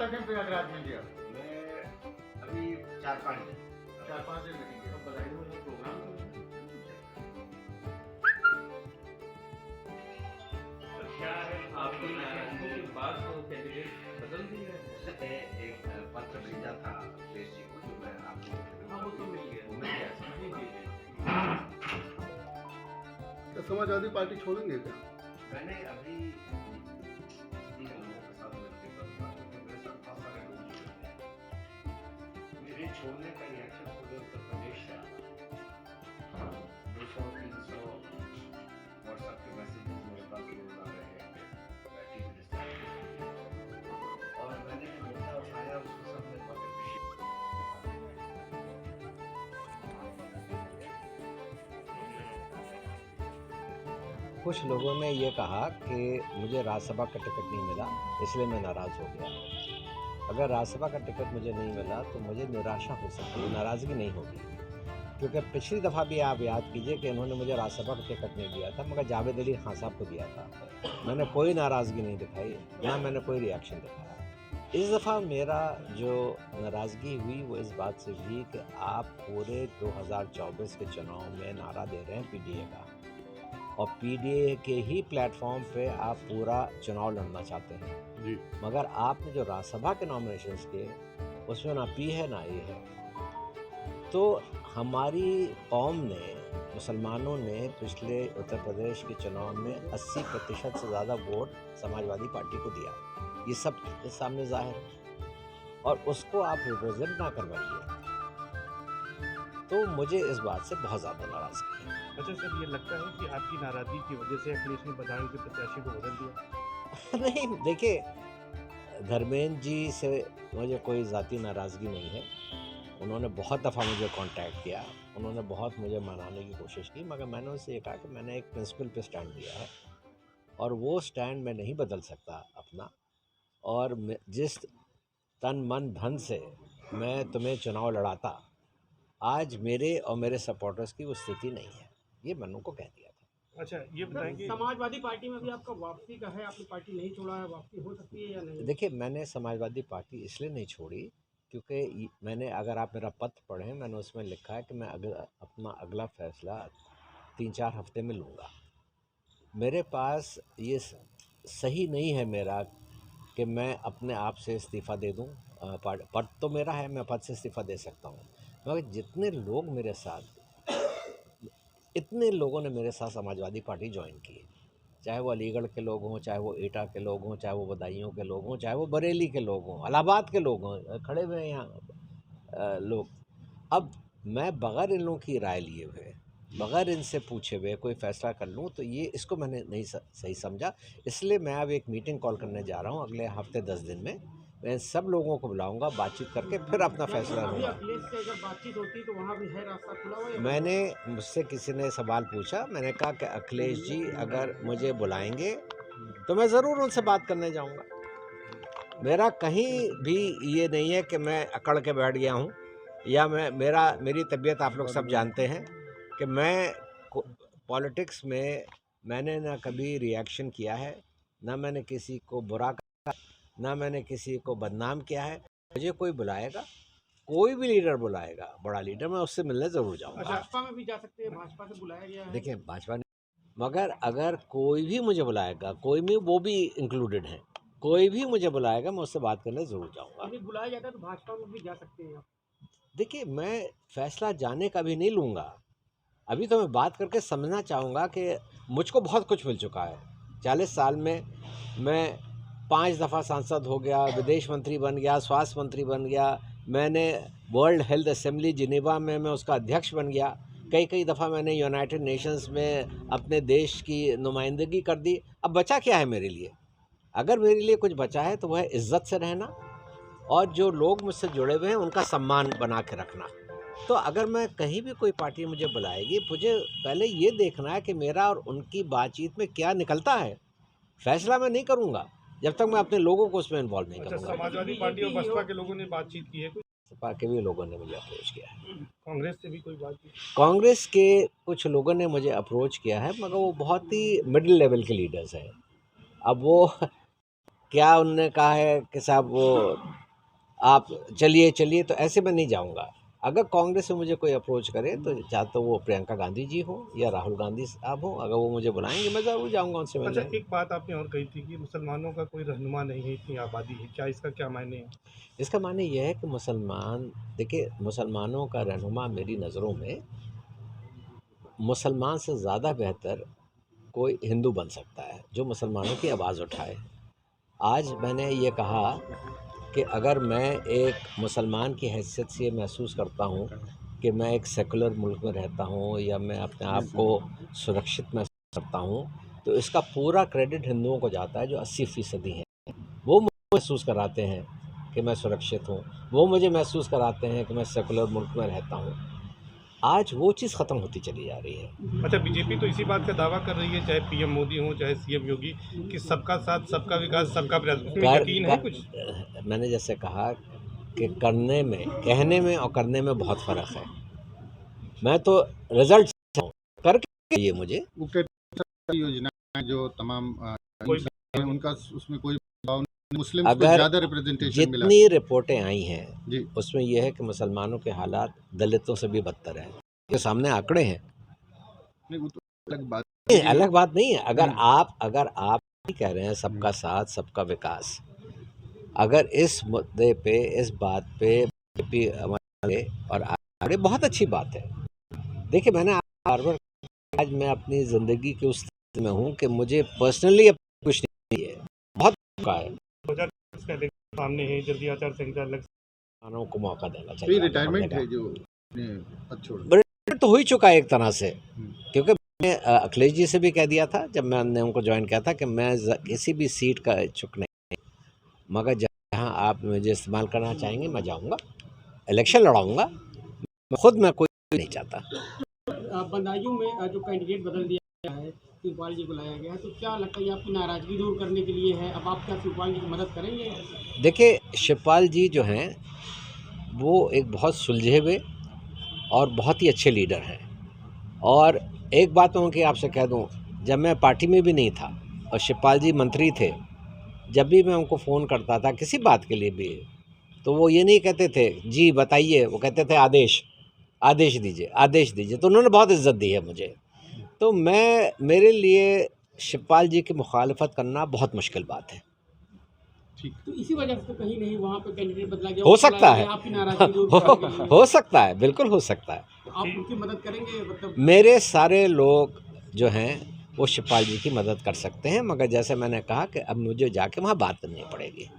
कितना टाइम प्रयागराज में लिया? मैं अभी 4-5 दिन 4-5 दिन मीटिंग है। अब बधाई हो प्रोग्राम तो क्या है आपकी नाराजगी के बाद तो कैंडिडेट बदल दिए हैं? एक पत्र भेजा था अखिलेश जी को, जो मैं आपको हाँ वो तो मिल गया वो मिल गया। जी जी जी क्या समाजवादी पार्टी छोड़ेंगे क्या? मैंने अभी इन लोगों के साथ मिलकर बात की, क्योंकि मेरे साथ बहुत सारे लोग जुड़े हैं। मेरे छोड़ने का रिएक्शन पूरे उत्तर प्रदेश से आया। 200-300 व्हाट्सएप के मैसेजेस मेरे पास रोज आ रहे हैं कि चीफ मिनिस्टर, और मैंने जो मुद्दा उठाया उसको सबने बहुत अप्रिशिएट। कुछ लोगों ने ये कहा कि मुझे राज्यसभा का टिकट नहीं मिला इसलिए मैं नाराज़ हो गया। अगर राज्यसभा का टिकट मुझे नहीं मिला तो मुझे निराशा हो सकती है, नाराज़गी नहीं होगी। क्योंकि पिछली दफ़ा भी आप याद कीजिए कि उन्होंने मुझे राज्यसभा का टिकट नहीं दिया था, मगर जावेद अली खान साहब को दिया था। मैंने कोई नाराज़गी नहीं दिखाई, ना मैंने कोई रिएक्शन दिखाया। इस दफ़ा मेरा जो नाराज़गी हुई वो इस बात से हुई कि आप पूरे 2024 के चुनाव में नारा दे रहे हैं पीडीए का, और पीडीए के ही प्लेटफॉर्म पे आप पूरा चुनाव लड़ना चाहते हैं जी। मगर आपने जो राज्यसभा के नॉमिनेशंस किए उसमें ना पी है ना ए है। तो हमारी कौम ने, मुसलमानों ने पिछले उत्तर प्रदेश के चुनाव में 80% से ज़्यादा वोट समाजवादी पार्टी को दिया, ये सब के सामने जाहिर है, और उसको आप रिप्रेजेंट ना करवाइए, तो मुझे इस बात से बहुत ज़्यादा नाराज़गी है। अच्छा सर, ये लगता है कि आपकी नाराज़गी की वजह से अखिलेश ने बदायूं के प्रत्याशी को बदल दिया? नहीं, देखिए, धर्मेंद्र जी से मुझे कोई ज़ाती नाराज़गी नहीं है। उन्होंने बहुत दफ़ा मुझे कांटेक्ट किया, उन्होंने बहुत मुझे मनाने की कोशिश की, मगर मैंने उनसे ये कहा कि मैंने एक प्रिंसिपल पे स्टैंड लिया है और वो स्टैंड मैं नहीं बदल सकता अपना। और जिस तन मन धन से मैं तुम्हें चुनाव लड़ाता, आज मेरे और मेरे सपोर्टर्स की वो स्थिति नहीं है, ये मैंने उनको कह दिया था। अच्छा, ये बताएं कि समाजवादी पार्टी में भी आपका वापसी का है, आपने पार्टी नहीं छोड़ा है, वापसी हो सकती है या नहीं? देखिए, मैंने समाजवादी पार्टी इसलिए नहीं छोड़ी क्योंकि मैंने, अगर आप मेरा पत्र पढ़ें, मैंने उसमें लिखा है कि मैं अपना अगला फैसला 3-4 हफ्ते में लूँगा। मेरे पास ये सही नहीं है मेरा कि मैं अपने आप से इस्तीफ़ा दे दूँ। पद तो मेरा है, मैं पद से इस्तीफ़ा दे सकता हूँ, मगर जितने लोग मेरे साथ, इतने लोगों ने मेरे साथ समाजवादी पार्टी ज्वाइन की, चाहे वो अलीगढ़ के लोग हों, चाहे वो एटा के लोग हों, चाहे वो बदायूं के लोग हों, चाहे वो बरेली के लोग हों, इलाहाबाद के लोग हों, खड़े हुए हैं यहाँ लोग। अब मैं बग़ैर इन लोगों की राय लिए हुए, बग़ैर इनसे पूछे हुए कोई फ़ैसला कर लूँ, तो ये इसको मैंने नहीं सही समझा। इसलिए मैं अब एक मीटिंग कॉल करने जा रहा हूँ अगले हफ्ते 10 दिन में। मैं सब लोगों को बुलाऊंगा, बातचीत करके फिर अपना फैसला अभी लूँगा। अखिलेश से अगर बातचीत होती तो वहाँ भी है रास्ता खुला हुआ या मैंने, मुझसे किसी ने सवाल पूछा, मैंने कहा कि अखिलेश जी अगर मुझे बुलाएंगे तो मैं ज़रूर उनसे बात करने जाऊंगा। मेरा कहीं भी ये नहीं है कि मैं अकड़ के बैठ गया हूँ, या मेरी तबीयत आप लोग सब जानते हैं कि मैं पॉलिटिक्स में मैंने ना कभी रिएक्शन किया है, ना मैंने किसी को बुरा कहा, ना मैंने किसी को बदनाम किया है। मुझे कोई बुलाएगा, कोई भी लीडर बुलाएगा, बड़ा लीडर, मैं उससे मिलने ज़रूर जाऊंगा। भाजपा में भी जा सकते हैं, भाजपा से बुलाया गया है। देखिए, भाजपा ने, मगर अगर कोई भी मुझे बुलाएगा, कोई भी, वो भी इंक्लूडेड है, कोई भी मुझे बुलाएगा, मैं उससे बात करने ज़रूर जाऊंगा। अभी बुलाया जाता है तो भाजपा में भी जा सकते हैं आप। देखिए, मैं फैसला जाने का भी नहीं लूँगा, अभी तो मैं बात करके समझना चाहूँगा कि मुझको बहुत कुछ मिल चुका है। 40 साल में मैं 5 दफ़ा सांसद हो गया, विदेश मंत्री बन गया, स्वास्थ्य मंत्री बन गया, मैंने वर्ल्ड हेल्थ असेंबली जिनेवा में मैं उसका अध्यक्ष बन गया, कई दफ़ा मैंने यूनाइटेड नेशंस में अपने देश की नुमाइंदगी कर दी। अब बचा क्या है मेरे लिए? अगर मेरे लिए कुछ बचा है तो वह है इज़्ज़त से रहना, और जो लोग मुझसे जुड़े हुए हैं उनका सम्मान बना के रखना। तो अगर मैं कहीं भी, कोई पार्टी मुझे बुलाएगी, मुझे पहले ये देखना है कि मेरा और उनकी बातचीत में क्या निकलता है। फैसला मैं नहीं करूँगा जब तक मैं अपने लोगों को उसमें इन्वॉल्व नहीं अच्छा, करूँगा। समाजवादी पार्टी और बसपा के लोगों ने बातचीत की है? सपा के भी लोगों ने मुझे अप्रोच किया है। कांग्रेस से भी कोई बातचीत? कांग्रेस के कुछ लोगों ने मुझे अप्रोच किया है, मगर वो बहुत ही मिडिल लेवल के लीडर्स हैं। अब वो क्या उन्होंने कहा है कि साहब वो आप चलिए चलिए, तो ऐसे मैं नहीं जाऊंगा। अगर कांग्रेस से मुझे कोई अप्रोच करे तो चाहे तो वो प्रियंका गांधी जी हो या राहुल गांधी साहब हो, अगर वो मुझे बुलाएंगे मैं ज़रूर जाऊंगा उनसे अच्छा, मिलने। एक बात आपने और कही थी कि मुसलमानों का कोई रहनुमा नहीं है, इतनी आबादी है, क्या इसका क्या मायने है? इसका माने यह है कि मुसलमान, देखिए मुसलमानों का रहनुमा मेरी नज़रों में मुसलमान से ज़्यादा बेहतर कोई हिंदू बन सकता है जो मुसलमानों की आवाज़ उठाए। आज मैंने ये कहा कि अगर मैं एक मुसलमान की हैसियत से महसूस करता हूँ कि मैं एक सेकुलर मुल्क में रहता हूँ या मैं अपने आप को सुरक्षित महसूस करता हूँ, तो इसका पूरा क्रेडिट हिंदुओं को जाता है जो 80% हैं। वो मुझे महसूस कराते हैं कि मैं सुरक्षित हूँ, वो मुझे महसूस कराते हैं कि मैं सेकुलर मुल्क में रहता हूँ। आज वो चीज़ ख़त्म होती चली जा रही है। अच्छा, बीजेपी तो इसी बात का दावा कर रही है, चाहे पीएम मोदी हो चाहे सीएम योगी, कि सबका साथ, सबका विकास, सबका प्रयास। उसमें यकीन है कुछ? मैंने जैसे कहा कि करने में, कहने में और करने में बहुत फ़र्क है। मैं तो रिजल्ट चाहता हूँ, करके ये मुझे वो कहते योजनाएं जो तमाम इंसान हैं, उनका उसमें कोई बदलाव नहीं, मुस्लिम को अगर ज़्यादा रिप्रेजेंटेशन मिला। जितनी रिपोर्टें आई हैं जी, उसमें यह है कि मुसलमानों के हालात दलितों से भी बदतर हैं। के सामने आंकड़े हैं। नहीं वो तो अलग बात नहीं, है। अलग बात नहीं है। अगर आप ही कह रहे हैं सबका साथ सबका विकास, अगर इस मुद्दे पे, इस बात पे बीजेपी हमारे और आगे बहुत अच्छी बात है। देखिए मैंने बार बार, आज मैं अपनी ज़िंदगी के उस स्थिति में हूँ कि मुझे पर्सनली कुछ नहीं है, बहुत मौका है। 2024 का इलेक्शन सामने है, जल्दी आचार संहिता लग। किसानों को मौका देना तो चाहिए। ये रिटायरमेंट है जो अपने पद छोड़ दिया। रिटायरमेंट तो हो ही चुका है एक तरह से, क्योंकि मैंने अखिलेश जी से भी कह दिया था जब मैंने उनको ज्वाइन किया था कि मैं किसी भी सीट का इच्छुक नहीं, मगर जहाँ आप मुझे इस्तेमाल करना चाहेंगे मैं जाऊँगा, इलेक्शन लड़ाऊँगा। खुद मैं कोई नहीं चाहता। बदायूं में जो कैंडिडेट बदल दिया गया है, शिवपाल जी को लाया गया है, तो क्या लगता है ये आपकी नाराज़गी दूर करने के लिए है? अब आप क्या शिवपाल जी की मदद करेंगे? देखिए शिवपाल जी जो हैं वो एक बहुत सुलझे हुए और बहुत ही अच्छे लीडर हैं। और एक बात मैं उनकी आपसे कह दूं, जब मैं पार्टी में भी नहीं था और शिवपाल जी मंत्री थे, जब भी मैं उनको फ़ोन करता था किसी बात के लिए भी, तो वो ये नहीं कहते थे जी बताइए, वो कहते थे आदेश आदेश दीजिए, आदेश दीजिए। तो उन्होंने बहुत इज़्ज़त दी है मुझे। तो मेरे लिए शिवपाल जी की मुखालफत करना बहुत मुश्किल बात है। तो इसी वजह से तो कहीं नहीं वहाँ पे कैंडिडेट बदला गया, हो सकता है, आपकी नाराज़गी दूर करने के लिए। हो सकता है, बिल्कुल हो सकता है। आप उनकी मदद करेंगे मतलब? मेरे सारे लोग जो हैं वो शिवपाल जी की मदद कर सकते हैं, मगर जैसे मैंने कहा कि अब मुझे जाके वहाँ बात करनी पड़ेगी।